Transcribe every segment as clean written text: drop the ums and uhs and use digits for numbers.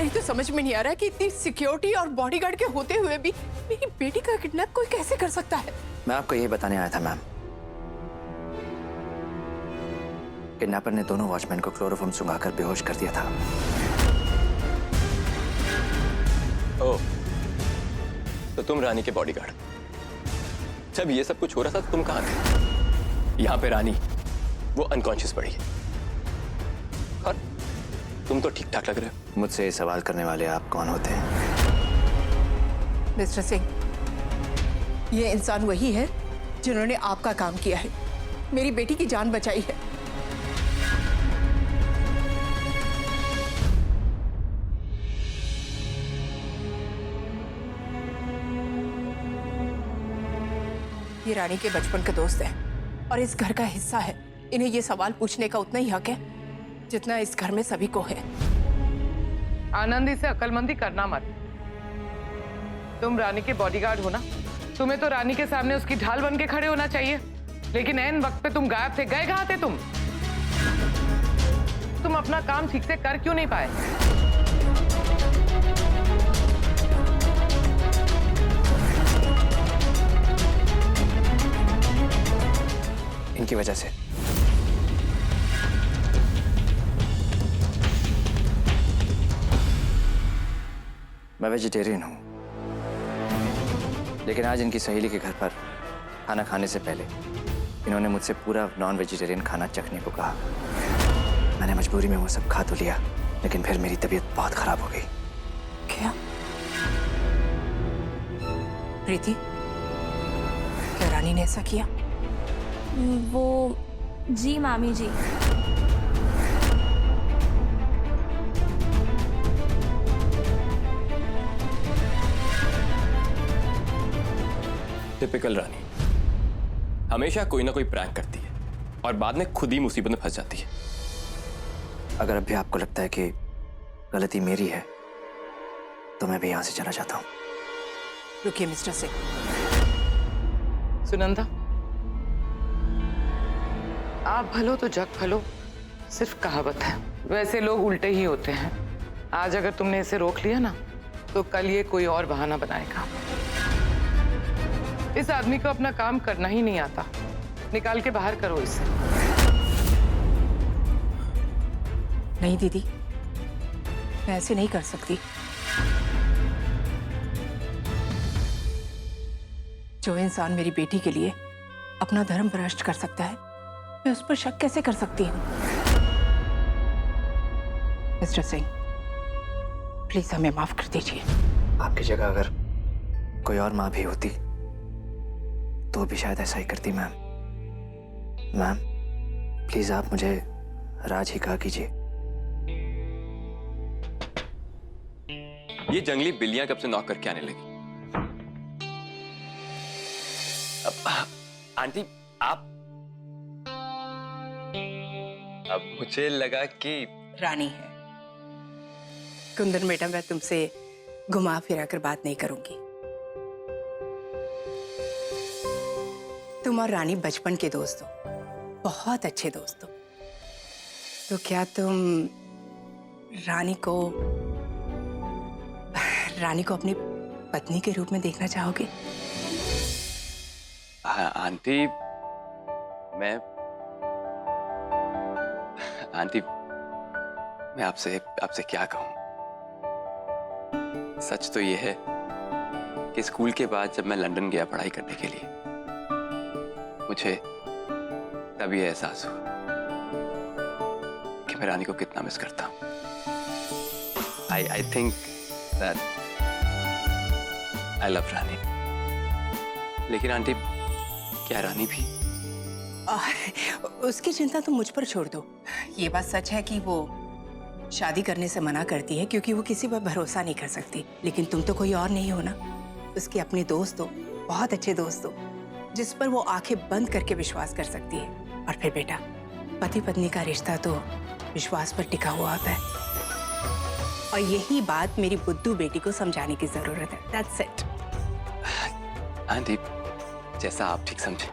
मेरी तो समझ में नहीं आ रहा कि इतनी सिक्योरिटी और बॉडीगार्ड के होते हुए भी मेरी बेटी का किडनैप कोई कैसे कर सकता है। मैं आपको यही बताने आया था मैम। किडनैपर ने दोनों वॉचमैन को क्लोरोफॉर्म सुंघाकर बेहोश कर दिया था। ओह, तो तुम रानी के बॉडीगार्ड। जब ये सब कुछ हो रहा था तुम कहाँ थे? यहाँ पे रानी वो अनकॉन्शियस पड़ी है और तुम तो ठीक ठाक लग रहे हो। मुझसे सवाल करने वाले आप कौन होते हैं? मिस्टर सिंह, ये इंसान वही है जिन्होंने आपका काम किया है, मेरी बेटी की जान बचाई है। ये रानी के बचपन के दोस्त हैं और इस घर का हिस्सा है। इन्हें ये सवाल पूछने का उतना ही हक है जितना इस घर में सभी को है। आनंदी से अक्लमंदी करना मत। तुम रानी के बॉडीगार्ड हो ना, तुम्हें तो रानी के सामने उसकी ढाल बन के खड़े होना चाहिए, लेकिन ऐन वक्त पे तुम गायब थे। गए कहाँ थे तुम? तुम अपना काम ठीक से कर क्यों नहीं पाए? इनकी वजह से। मैं वेजिटेरियन हूं, लेकिन आज इनकी सहेली के घर पर खाना खाने से पहले इन्होंने मुझसे पूरा नॉन वेजिटेरियन खाना चखने को कहा। मैंने मजबूरी में वो सब खा तो लिया, लेकिन फिर मेरी तबीयत बहुत खराब हो गई। क्या प्रीति, क्या रानी ने ऐसा किया? वो जी मामी जी। टिपिकल रानी, हमेशा कोई ना कोई प्रैंक करती है और बाद में खुद ही मुसीबत में फंस जाती है। अगर अब भी आपको लगता है कि गलती मेरी है तो मैं भी यहां से चला जाता हूं। रुकिए मिस्टर सिंह। सुनंदा, आप भलो तो जग भलो सिर्फ कहावत है, वैसे लोग उल्टे ही होते हैं। आज अगर तुमने इसे रोक लिया ना, तो कल ये कोई और बहाना बनाएगा। इस आदमी को अपना काम करना ही नहीं आता। निकाल के बाहर करो इसे। नहीं दीदी, मैं ऐसे नहीं कर सकती। जो इंसान मेरी बेटी के लिए अपना धर्म भ्रष्ट कर सकता है, मैं उस पर शक कैसे कर सकती हूँ? मिस्टर सिंह, प्लीज हमें माफ कर दीजिए। आपकी जगह अगर कोई और माँ भी होती तो भी शायद ऐसा ही करती। मैम, प्लीज आप मुझे राज ही कहा कीजिए। ये जंगली बिल्लियां कब से नॉक करके आने लगी? आंटी आप, अब मुझे लगा कि रानी है। कुंदन बेटा, मैं तुमसे घुमा फिरा कर बात नहीं करूंगी। तुम और रानी बचपन के दोस्त हो, बहुत अच्छे दोस्त हो। तो क्या तुम रानी को अपनी पत्नी के रूप में देखना चाहोगे? आंटी, मैं आपसे क्या कहूं। सच तो ये है कि स्कूल के बाद जब मैं लंदन गया पढ़ाई करने के लिए, मुझे तभी एहसास हुआ कि मैं रानी को कितना मिस करता हूं। I think that I love रानी। लेकिन आंटी, क्या रानी भी? उसकी चिंता तुम मुझ पर छोड़ दो। ये बात सच है कि वो शादी करने से मना करती है क्योंकि वो किसी पर भरोसा नहीं कर सकती। लेकिन तुम तो कोई और नहीं हो ना, उसके अपने दोस्त हो, बहुत अच्छे दोस्त हो, जिस पर वो आंखें बंद करके विश्वास कर सकती है। और फिर बेटा, पति पत्नी का रिश्ता तो विश्वास पर टिका हुआ होता है। और यही बात मेरी बुद्धू बेटी को समझाने की जरूरत है। That's it। आंटी, जैसा आप ठीक समझे।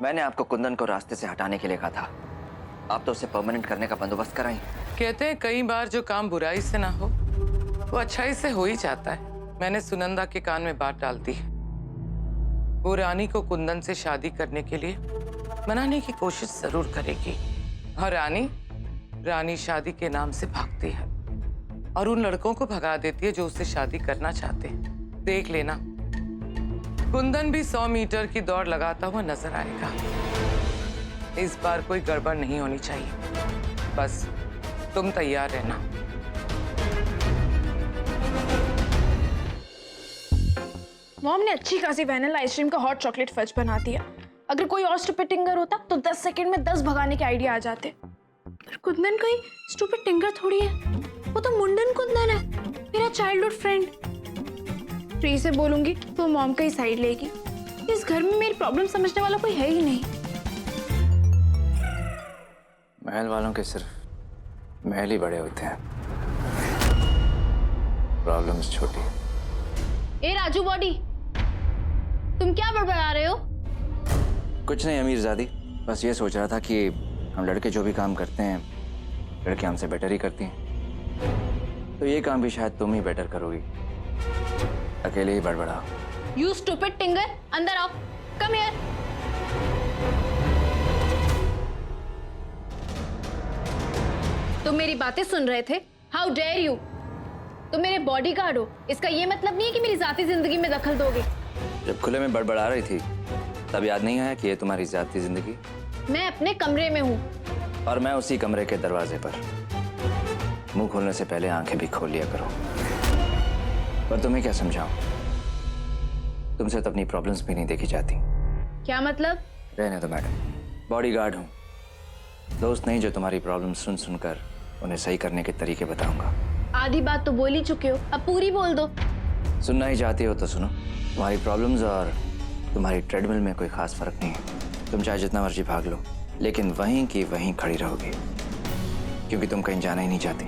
मैंने आपको कुंदन को रास्ते से हटाने के लिए कहा था। आप तो उसे परमानेंट करने का बंदोबस्त कराएं। कहते हैं कई बार जो काम बुराई से ना हो वो अच्छाई से हो ही जाता है। मैंने सुनंदा के कान में बात डाल दी है। वो रानी को कुंदन से शादी करने के लिए मनाने की कोशिश जरूर करेगी। और रानी शादी के नाम से भागती है और उन लड़कों को भगा देती है जो उससे शादी करना चाहते हैं। देख लेना, कुंदन भी 100 मीटर की दौड़ लगाता हुआ नजर आएगा। इस बार कोई गड़बड़ नहीं होनी चाहिए। बस तुम तैयार रहना। मॉम ने अच्छी खासी वैनिला आइसक्रीम का हॉट चॉकलेट फज बना दिया। अगर कोई और स्टूपिड टिंगर होता तो 10 सेकंड में 10 भगाने के आइडिया आ जाते। पर कुंदन कोई स्टूपिड टिंगर थोड़ी है, वो तो मुंडन कुंदन है, मेरा चाइल्डहुड फ्रेंड। प्री से बोलूंगी तो मॉम का ही साइड लेगी। इस घर में मेरी प्रॉब्लम समझने वाला कोई है ही नहीं। महल वालों के सिर्फ महल ही बड़े होते हैं, प्रॉब्लम्स छोटी। ए राजू बॉडी, तुम क्या बड़बड़ा रहे हो? कुछ नहीं अमीरजादी, बस ये सोच रहा था कि हम लड़के जो भी काम करते हैं लड़के हमसे बेटर ही करती हैं, तो ये काम भी शायद तुम ही बेटर करोगी। अकेले ही बड़बड़ा। यू स्टूपिड टिंगर, अंदर आओ, कम हियर। तुम मेरी बातें सुन रहे थे? How dare you! तुम मेरे बॉडीगार्ड हो, इसका ये मतलब नहीं है कि मेरी जाती जिंदगी में दखल दोगे। जब खुले में बड़बड़ा रही थी तब याद नहीं आया कि ये तुम्हारी जाती जिंदगी? मैं अपने कमरे में हूँ। और मैं उसी कमरे के दरवाजे पर। मुंह खोलने से पहले आंखें भी खोल लिया करो। पर तुम्हें क्या समझाऊं? तुमसे तो अपनी प्रॉब्लम्स भी नहीं देखी जाती। क्या मतलब? रहने दो मैडम, बॉडीगार्ड हूँ, दोस्त नहीं जो तुम्हारी प्रॉब्लम सुन सुनकर उन्हें सही करने के तरीके बताऊंगा। आधी बात तो बोल ही चुके हो, अब पूरी बोल दो। सुनना ही चाहती हो तो सुनो। तुम्हारी प्रॉब्लम्स और तुम्हारी ट्रेडमिल में कोई खास फर्क नहीं है। तुम चाहे जितना मर्जी भाग लो, लेकिन वहीं की वहीं खड़ी रहोगी, क्योंकि तुम कहीं जाना ही नहीं चाहती।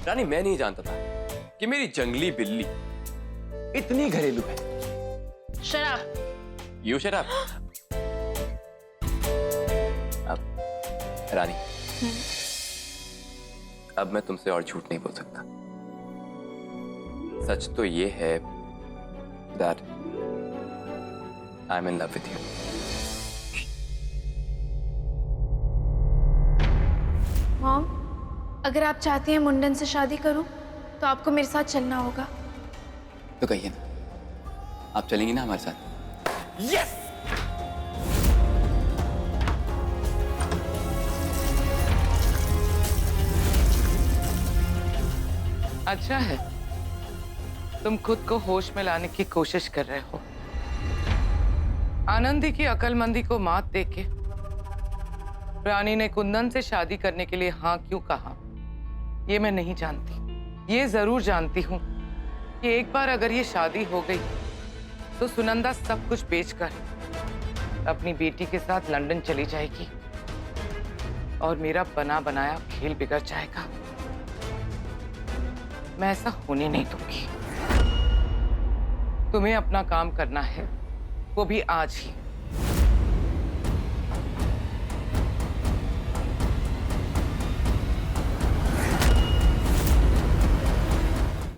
रानी, मैं नहीं जानता था कि मेरी जंगली बिल्ली इतनी घरेलू है। शराब। You shut up. अब रानी, अब मैं तुमसे और झूठ नहीं बोल सकता। सच तो ये है that I'm in love with you. Mom, अगर आप चाहती हैं मुंडन से शादी करूं, तो आपको मेरे साथ चलना होगा। तो कहिए ना, आप चलेंगी ना हमारे साथ? Yes! अच्छा है, तुम खुद को होश में लाने की कोशिश कर रहे हो। आनंदी की अकलमंदी को मात देके रानी ने कुंदन से शादी करने के लिए हाँ क्यों कहा, ये मैं नहीं जानती। ये जरूर जानती हूँ कि एक बार अगर ये शादी हो गई तो सुनंदा सब कुछ बेचकर अपनी बेटी के साथ लंदन चली जाएगी और मेरा बना बनाया खेल बिगड़ जाएगा। मैं ऐसा होने नहीं दूंगी। तुम्हें अपना काम करना है, वो भी आज ही।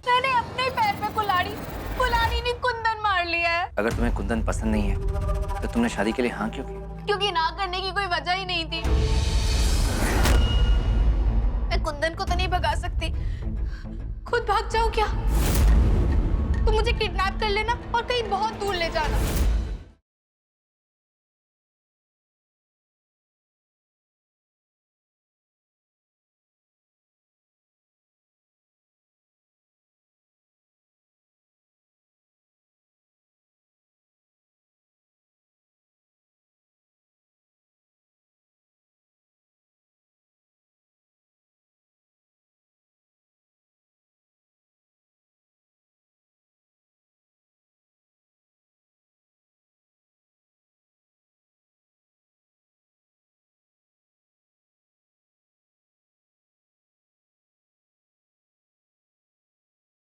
मैंने अपने पैर पे कुल्हाड़ी ने कुंदन मार लिया है। अगर तुम्हें कुंदन पसंद नहीं है तो तुमने शादी के लिए हाँ क्यों की? क्योंकि ना करने की कोई वजह ही नहीं थी। मैं कुंदन को तो नहीं भगा सकती। खुद भाग जाओ क्या? तुम मुझे किडनैप कर लेना और कहीं बहुत दूर ले जाना।